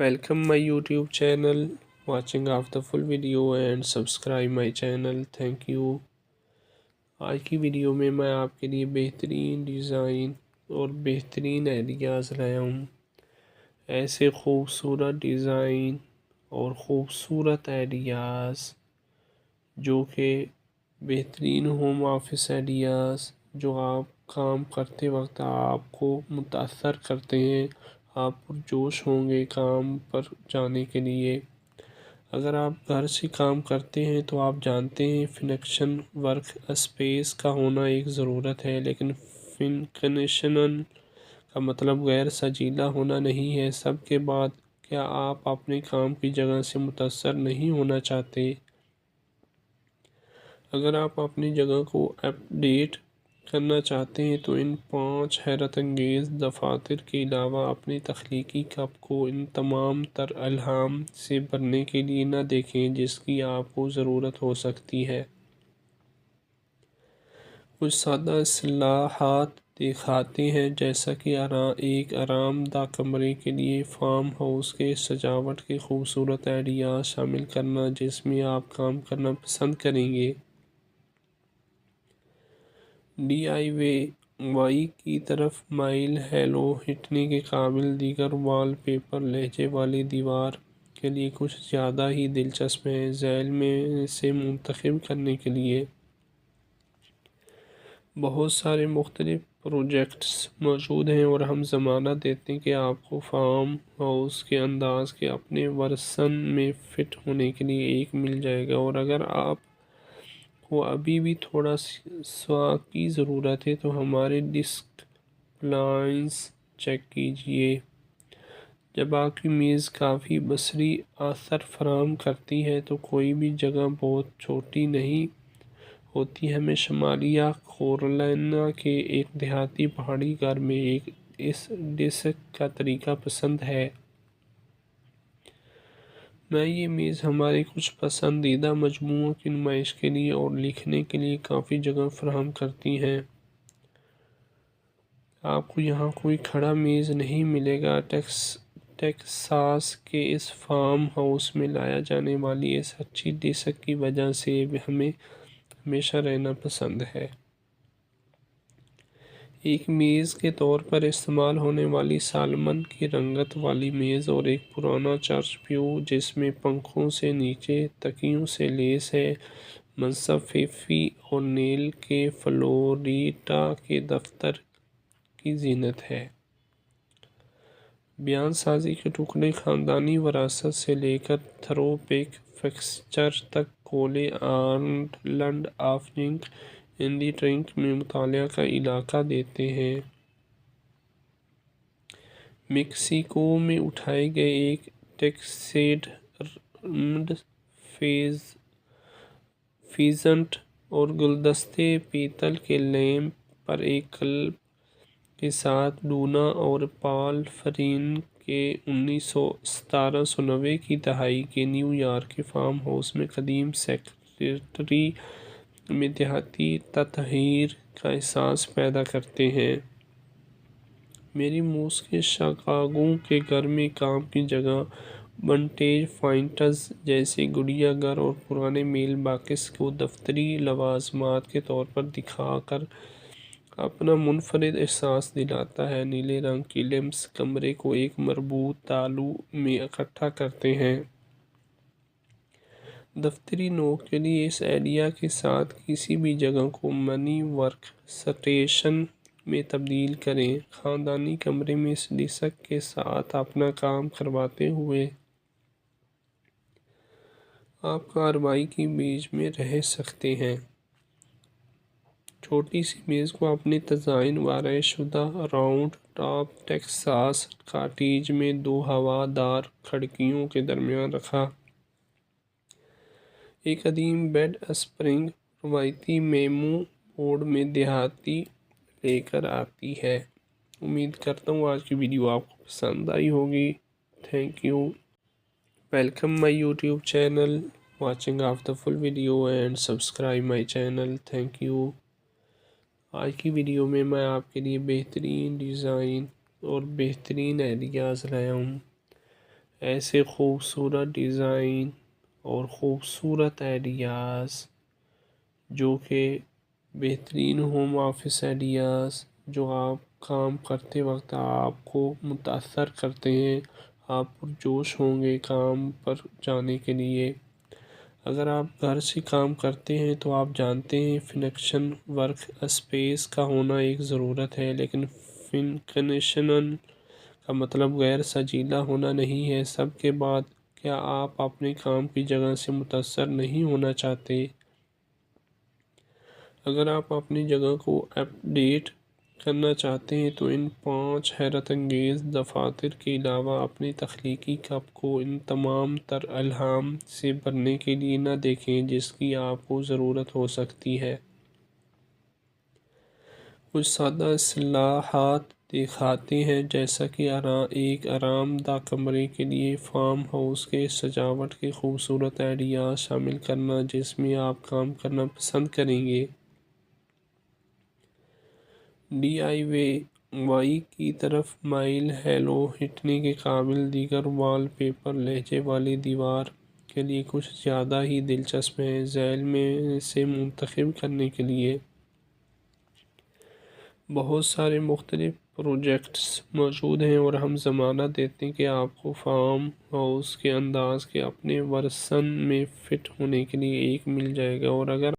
Welcome my YouTube channel, watching of the full video and subscribe my channel. Thank you. आज की video में मैं आपके लिए बेहतरीन डिज़ाइन और बेहतरीन आइडियाज़ लाया हूँ। ऐसे खूबसूरत डिज़ाइन और ख़ूबसूरत आइडियाज़ जो कि बेहतरीन होम ऑफिस आइडियाज़ जो आप काम करते वक्त आपको मुतासर करते हैं, आप पुरजोश होंगे काम पर जाने के लिए। अगर आप घर से काम करते हैं तो आप जानते हैं फिनिक्शन वर्क स्पेस का होना एक ज़रूरत है, लेकिन फिनिक्शन का मतलब गैर सजीला होना नहीं है। सब के बाद क्या आप अपने काम की जगह से मुतासर नहीं होना चाहते? अगर आप अपनी जगह को अपडेट करना चाहते हैं तो इन 5 हैरत अंगेज़ दफातर के अलावा अपनी तख्लीकी कप को इन तमाम तर इल्हाम से भरने के लिए न देखें जिसकी आपको ज़रूरत हो सकती है। कुछ सादा इस्लाहात दिखाते हैं, जैसा कि एक आरामदा कमरे के लिए फार्म हाउस के सजावट के खूबसूरत आइडिया शामिल करना जिसमें आप काम करना पसंद करेंगे। DIY की तरफ माइल हेलो हिटने के काबिल दीगर वॉलपेपर लहजे वाली दीवार के लिए कुछ ज़्यादा ही दिलचस्प है। झैल में से मुंतखब करने के लिए बहुत सारे मुख्तलिफ प्रोजेक्ट्स मौजूद हैं और हम ज़मानत देते हैं कि आपको फार्म हाउस के अंदाज के अपने वर्सन में फ़िट होने के लिए एक मिल जाएगा। और अगर आप को अभी भी थोड़ा स्वाद की ज़रूरत है तो हमारे डिस्क प्लान्स चेक कीजिए। जब आपकी मेज़ काफ़ी बसरी असर फराहम करती है तो कोई भी जगह बहुत छोटी नहीं होती। हमें शमालिया कैरोलिना के एक देहाती पहाड़ी घर में इस डिस्क का तरीका पसंद है। मैं ये मेज़ हमारे कुछ पसंदीदा मजमूओं की नुमाइश के लिए और लिखने के लिए काफ़ी जगह फराहम करती हैं। आपको यहाँ कोई खड़ा मेज़ नहीं मिलेगा। टेक्सास के इस फार्म हाउस में लाया जाने वाली इस अच्छी डिस्क की वजह से हमें हमेशा रहना पसंद है। एक मेज़ के तौर पर इस्तेमाल होने वाली सालमन की रंगत वाली मेज़ और एक पुराना चर्च व्यू जिसमें पंखों से नीचे तकियों से लेस है, मंसफ़ी और नेल के फ्लोरिडा के दफ्तर की जीनत है। बयान साजी के टुकड़े ख़ानदानी वरासत से लेकर थ्रोबैक फिक्सचर तक कोले island of zinc in the trunk में मुतालिया का इलाका देते हैं। मेक्सिको में उठाए गए एक टेक्सेड फीजेंट और गुलदस्ते पीतल के लैंप पर एक क्लब के साथ लूना और पॉल फरीन के 1790 की दहाई के न्यूयॉर्क के फार्म हाउस में कदीम सेक्रेटरी में देहाती तत्हीर का एहसास पैदा करते हैं। मेरी मूस के शिकागो के घर में काम की जगह विंटेज फाइंटर्स जैसे गुड़िया घर और पुराने मेल बॉक्स को दफ्तरी लवाजमात के तौर पर दिखाकर अपना मुनफरिद एहसास दिलाता है। नीले रंग की लैंप्स कमरे को एक मरबूत तालु में इकट्ठा करते हैं। दफ्तरी नोक के लिए इस आइडिया के साथ किसी भी जगह को मनी वर्क स्टेशन में तब्दील करें। ख़ानदानी कमरे में इस डिस्क के साथ अपना काम करवाते हुए आप कार्रवाई की मेज में रह सकते हैं। छोटी सी मेज़ को अपने डिज़ाइन वारे शुदा राउंड टॉप टेक्सास कॉटेज में 2 हवादार खिड़कियों के दरमियान रखा। एक कदीम बेड स्प्रिंग रवायती मेमो बोर्ड में देहाती लेकर आती है। उम्मीद करता हूँ आज की वीडियो आपको पसंद आई होगी। Thank you. Welcome my YouTube channel, watching of the full video and subscribe my channel. Thank you. आज की वीडियो में मैं आपके लिए बेहतरीन डिज़ाइन और बेहतरीन आइडियाज़ लाया हूँ। ایسے خوبصورت ڈیزائن اور خوبصورت آئیڈیاز جو کہ بہترین ہوم آفس آئیڈیاز جو آپ کام کرتے وقت آپ کو متاثر کرتے ہیں، آپ پرجوش ہوں گے کام پر جانے کے لیے۔ اگر آپ گھر سے کام کرتے ہیں تو آپ جانتے ہیں فنکشن ورک اسپیس کا ہونا ایک ضرورت ہے، لیکن فنکشنل کا مطلب غیر سجیلا ہونا نہیں ہے۔ سب کے بعد کیا آپ اپنے کام کی جگہ سے متاثر نہیں ہونا چاہتے؟ اگر آپ اپنی جگہ کو اپ ڈیٹ کرنا چاہتے ہیں تو ان 5 حیرت انگیز دفاتر کے علاوہ اپنی تخلیقی کپ کو ان تمام تر الہام سے بھرنے کے لیے نہ دیکھیں جس کی آپ کو ضرورت ہو سکتی ہے۔ کچھ سادہ اصطلاحات دکھاتے ہیں، جیسا کہ ایک آرام دہ کمرے کے لیے فارم ہاؤس کے سجاوٹ کے خوبصورت آئیڈیاز شامل کرنا جس میں آپ کام کرنا پسند کریں گے۔ ڈی آئی وائی کی طرف مائل ہیلو ہٹنے کے قابل دیگر وال پیپر لہجے والی دیوار کے لیے کچھ زیادہ ہی دلچسپ ہیں۔ ذیل میں سے منتخب کرنے کے لیے بہت سارے مختلف پروجیکٹس موجود ہیں اور ہم ضمانت دیتے ہیں کہ آپ کو فارم ہاؤس کے انداز کے اپنے ورژن میں فٹ ہونے کے لیے ایک مل جائے گا۔ اور اگر